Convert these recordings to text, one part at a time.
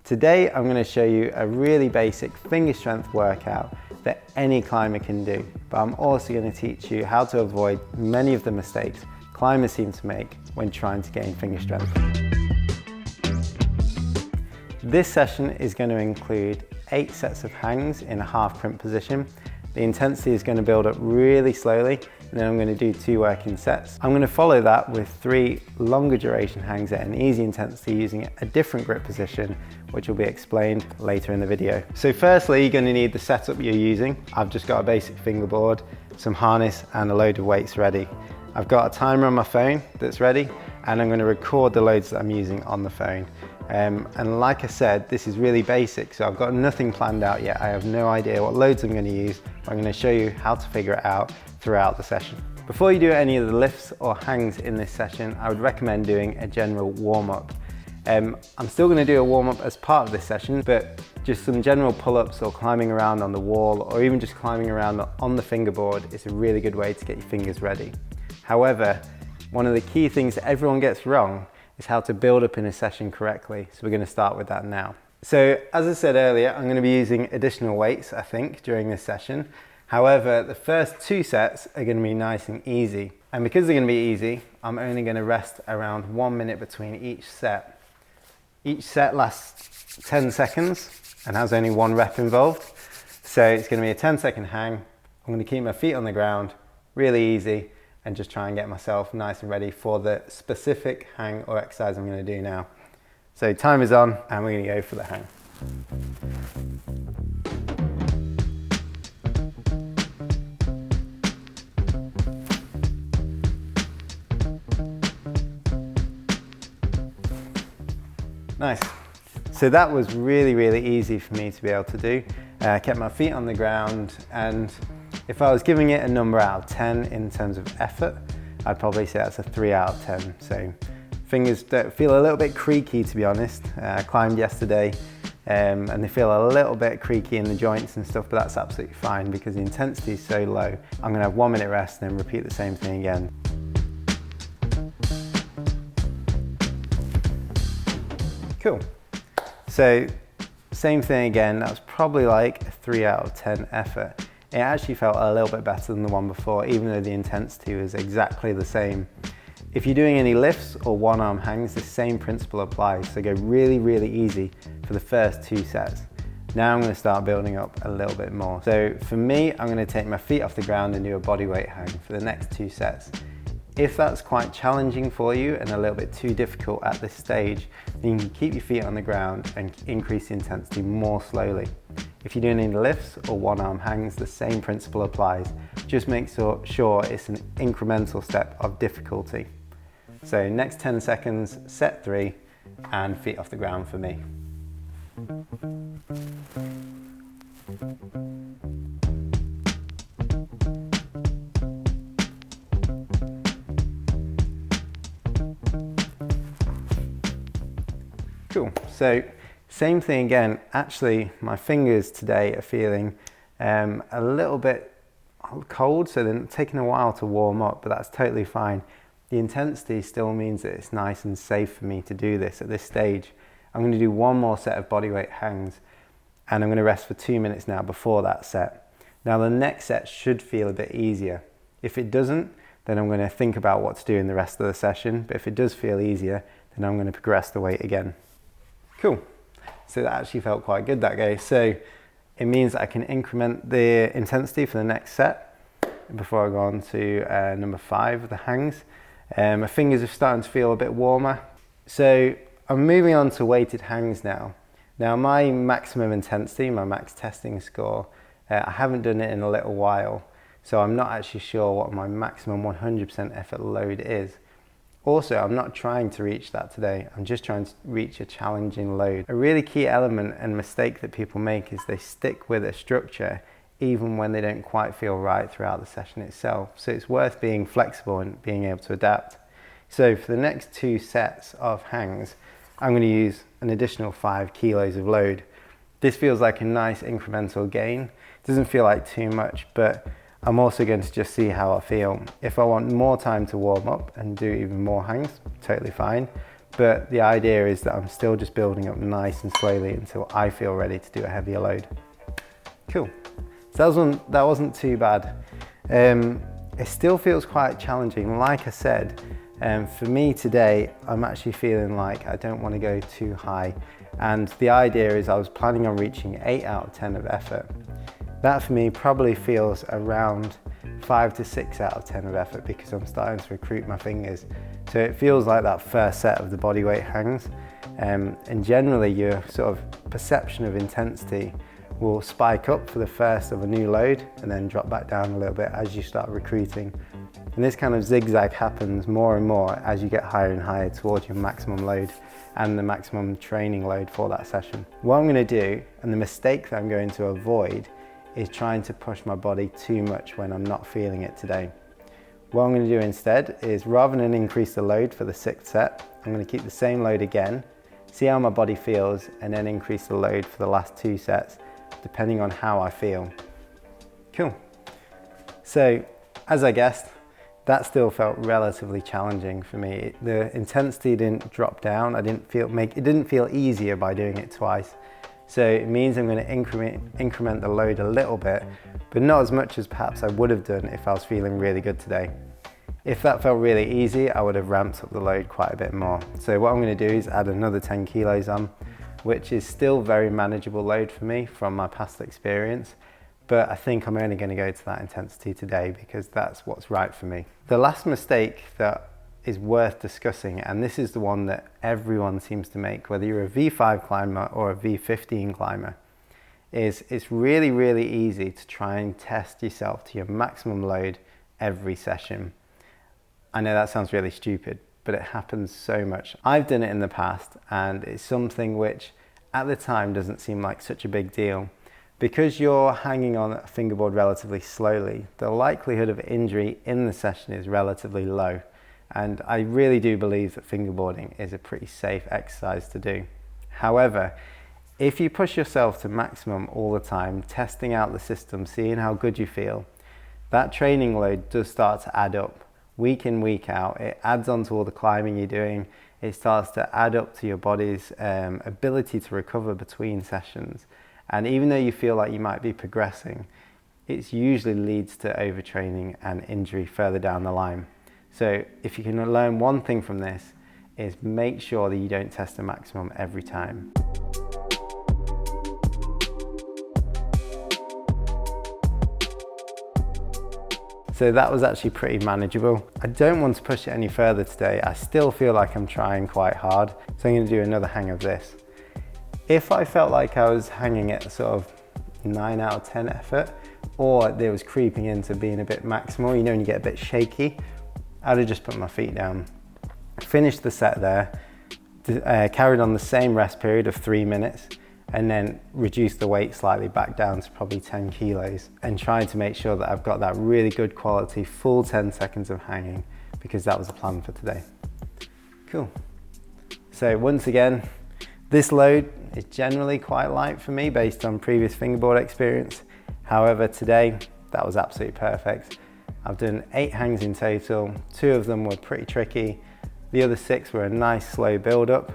Today I'm going to show you a really basic finger strength workout that any climber can do, but I'm also going to teach you how to avoid many of the mistakes climbers seem to make when trying to gain finger strength. This session is going to include 8 sets of hangs in a half crimp position. The intensity is going to build up really slowly, and then I'm going to do 2 working sets. I'm going to follow that with 3 longer duration hangs at an easy intensity using a different grip position, which will be explained later in the video. So firstly, you're going to need the setup you're using. I've just got a basic fingerboard, some harness and a load of weights ready. I've got a timer on my phone that's ready, and I'm going to record the loads that I'm using on the phone. And like I said, this is really basic, so I've got nothing planned out yet. I have no idea what loads I'm going to use, but I'm going to show you how to figure it out throughout the session. Before you do any of the lifts or hangs in this session, I would recommend doing a general warm-up. I'm still going to do a warm-up as part of this session, but just some general pull-ups or climbing around on the wall, or even just climbing around on the fingerboard is a really good way to get your fingers ready. However, one of the key things that everyone gets wrong is how to build up in a session correctly. So we're going to start with that now. So as I said earlier, I'm going to be using additional weights, I think, during this session. However, the first 2 sets are going to be nice and easy. And because they're going to be easy, I'm only going to rest around 1 minute between each set. Each set lasts 10 seconds and has only 1 rep involved. So it's going to be a 10-second hang. I'm going to keep my feet on the ground, really easy, and just try and get myself nice and ready for the specific hang or exercise I'm going to do now. So time is on, and we're going to go for the hang. Nice. So that was really easy for me to be able to do. I kept my feet on the ground, and if I was giving it a number out of 10 in terms of effort, I'd probably say that's a 3 out of 10. So fingers feel a little bit creaky, to be honest. I climbed yesterday and they feel a little bit creaky in the joints and stuff, but that's absolutely fine because the intensity is so low. I'm going to have 1 minute rest and then repeat the same thing again. Cool. So same thing again, that was probably like a 3 out of 10 effort. It actually felt a little bit better than the one before, even though the intensity was exactly the same. If you're doing any lifts or one-arm hangs, the same principle applies. So go really easy for the first 2 sets. Now I'm going to start building up a little bit more. So for me, I'm going to take my feet off the ground and do a bodyweight hang for the next 2 sets. If that's quite challenging for you and a little bit too difficult at this stage, then you can keep your feet on the ground and increase the intensity more slowly. If you're doing any lifts or one-arm hangs, the same principle applies. Just make sure it's an incremental step of difficulty. So next 10 seconds, set 3, and feet off the ground for me. Cool, so same thing again. Actually, my fingers today are feeling a little bit cold, so they're taking a while to warm up, but that's totally fine. The intensity still means that it's nice and safe for me to do this at this stage. I'm going to do 1 more set of bodyweight hangs, and I'm going to rest for 2 minutes now before that set. Now the next set should feel a bit easier. If it doesn't, then I'm going to think about what to do in the rest of the session, but if it does feel easier, then I'm going to progress the weight again. Cool. So that actually felt quite good that day. So it means that I can increment the intensity for the next set before I go on to number 5 of the hangs. My fingers are starting to feel a bit warmer. So I'm moving on to weighted hangs now. Now my maximum intensity, my max testing score, I haven't done it in a little while, so I'm not actually sure what my maximum 100% effort load is. Also, I'm not trying to reach that today, I'm just trying to reach a challenging load. A really key element and mistake that people make is they stick with a structure even when they don't quite feel right throughout the session itself. So it's worth being flexible and being able to adapt. So for the next 2 sets of hangs, I'm going to use an additional 5 kilos of load. This feels like a nice incremental gain. It doesn't feel like too much, but I'm also going to just see how I feel. If I want more time to warm up and do even more hangs, totally fine. but the idea is that I'm still just building up nice and slowly until I feel ready to do a heavier load. Cool. So that wasn't too bad. It still feels quite challenging. Like I said, for me today, I'm actually feeling like I don't want to go too high. And the idea is I was planning on reaching 8 out of 10 of effort. That for me probably feels around 5 to 6 out of 10 of effort because I'm starting to recruit my fingers. So it feels like that first set of the bodyweight hangs. And generally your sort of perception of intensity will spike up for the first of a new load and then drop back down a little bit as you start recruiting. And this kind of zigzag happens more and more as you get higher and higher towards your maximum load and the maximum training load for that session. What I'm going to do, and the mistake that I'm going to avoid, is trying to push my body too much when I'm not feeling it today. What I'm going to do instead is, rather than increase the load for the 6th set, I'm going to keep the same load again, see how my body feels, and then increase the load for the last 2 sets, depending on how I feel. Cool. So, as I guessed, that still felt relatively challenging for me. The intensity didn't drop down. It didn't feel easier by doing it twice. So it means I'm going to increment the load a little bit, but not as much as perhaps I would have done if I was feeling really good today. If that felt really easy, I would have ramped up the load quite a bit more. So what I'm going to do is add another 10 kilos on, which is still very manageable load for me from my past experience. But I think I'm only going to go to that intensity today because that's what's right for me. The last mistake that is worth discussing, and this is the one that everyone seems to make, whether you're a V5 climber or a V15 climber, is it's really, really easy to try and test yourself to your maximum load every session. I know that sounds really stupid, but it happens so much. I've done it in the past, and it's something which at the time doesn't seem like such a big deal. Because you're hanging on a fingerboard relatively slowly, the likelihood of injury in the session is relatively low. And I really do believe that fingerboarding is a pretty safe exercise to do. However, if you push yourself to maximum all the time, testing out the system, seeing how good you feel, that training load does start to add up week in, week out. It adds on to all the climbing you're doing. It starts to add up to your body's ability to recover between sessions. And even though you feel like you might be progressing, it usually leads to overtraining and injury further down the line. So if you can learn one thing from this, is make sure that you don't test the maximum every time. So that was actually pretty manageable. I don't want to push it any further today. I still feel like I'm trying quite hard. So I'm going to do another hang of this. If I felt like I was hanging at sort of 9 out of 10 effort, or there was creeping into being a bit maximal, you know, when you get a bit shaky, I'd have just put my feet down, finished the set there, carried on the same rest period of 3 minutes, and then reduced the weight slightly back down to probably 10 kilos, and trying to make sure that I've got that really good quality full 10 seconds of hanging, because that was the plan for today. Cool. So once again, this load is generally quite light for me based on previous fingerboard experience. However, today, that was absolutely perfect. I've done 8 hangs in total. 2 of them were pretty tricky. The other 6 were a nice slow build up,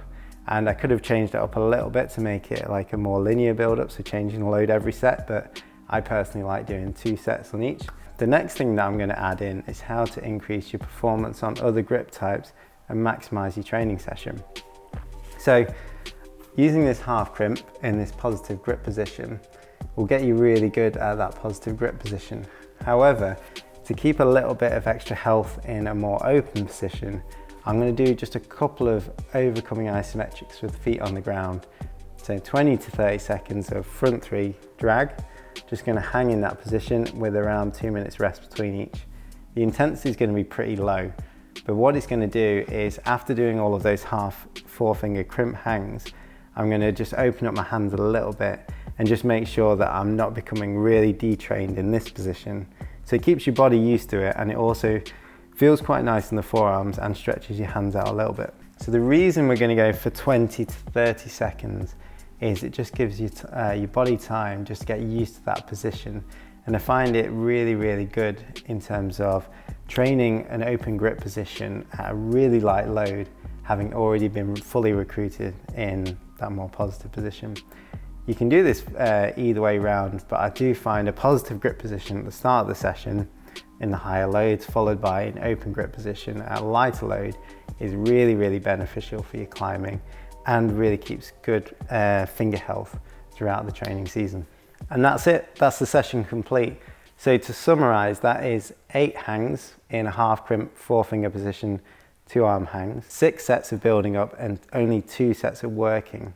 and I could have changed it up a little bit to make it like a more linear build up, so changing the load every set, but I personally like doing 2 sets on each. The next thing that I'm going to add in is how to increase your performance on other grip types and maximize your training session. So using this half crimp in this positive grip position will get you really good at that positive grip position. However, to keep a little bit of extra health in a more open position, I'm going to do just a couple of overcoming isometrics with feet on the ground. So 20 to 30 seconds of front 3 drag, just going to hang in that position with around 2 minutes rest between each. The intensity is going to be pretty low, but what it's going to do is, after doing all of those half 4-finger crimp hangs, I'm going to just open up my hands a little bit and just make sure that I'm not becoming really detrained in this position. So it keeps your body used to it, and it also feels quite nice in the forearms and stretches your hands out a little bit. So the reason we're going to go for 20 to 30 seconds is it just gives you your body time just to get used to that position. And I find it really, really good in terms of training an open grip position at a really light load, having already been fully recruited in that more positive position. You can do this either way round, but I do find a positive grip position at the start of the session in the higher loads, followed by an open grip position at a lighter load, is really, really beneficial for your climbing and really keeps good finger health throughout the training season. And that's it, that's the session complete. So to summarize, that is 8 hangs in a half crimp 4-finger position, 2 arm hangs, 6 sets of building up and only 2 sets of working.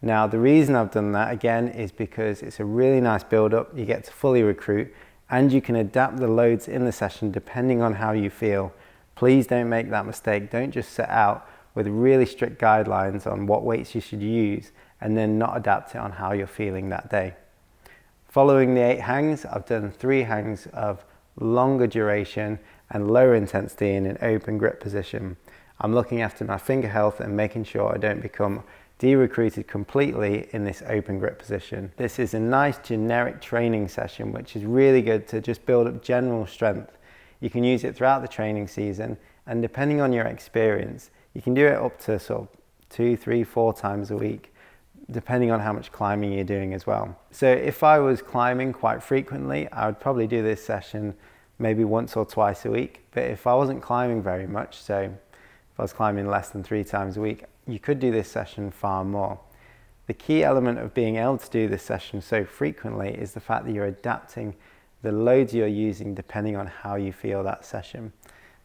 Now the reason I've done that again is because it's a really nice build up, you get to fully recruit and you can adapt the loads in the session depending on how you feel. Please don't make that mistake, don't just set out with really strict guidelines on what weights you should use and then not adapt it on how you're feeling that day. Following the 8 hangs, I've done 3 hangs of longer duration and lower intensity in an open grip position. I'm looking after my finger health and making sure I don't become de-recruited completely in this open grip position. This is a nice generic training session which is really good to just build up general strength. You can use it throughout the training season and depending on your experience, you can do it up to sort of 2, 3, 4 times a week, depending on how much climbing you're doing as well. So if I was climbing quite frequently, I would probably do this session maybe once or twice a week. But if I wasn't climbing very much, so if I was climbing less than 3 times a week, you could do this session far more. The key element of being able to do this session so frequently is the fact that you're adapting the loads you're using depending on how you feel that session.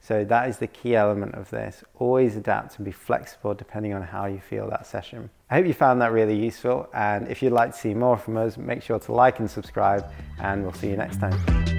So that is the key element of this. Always adapt and be flexible depending on how you feel that session. I hope you found that really useful, and if you'd like to see more from us, make sure to like and subscribe, and we'll see you next time.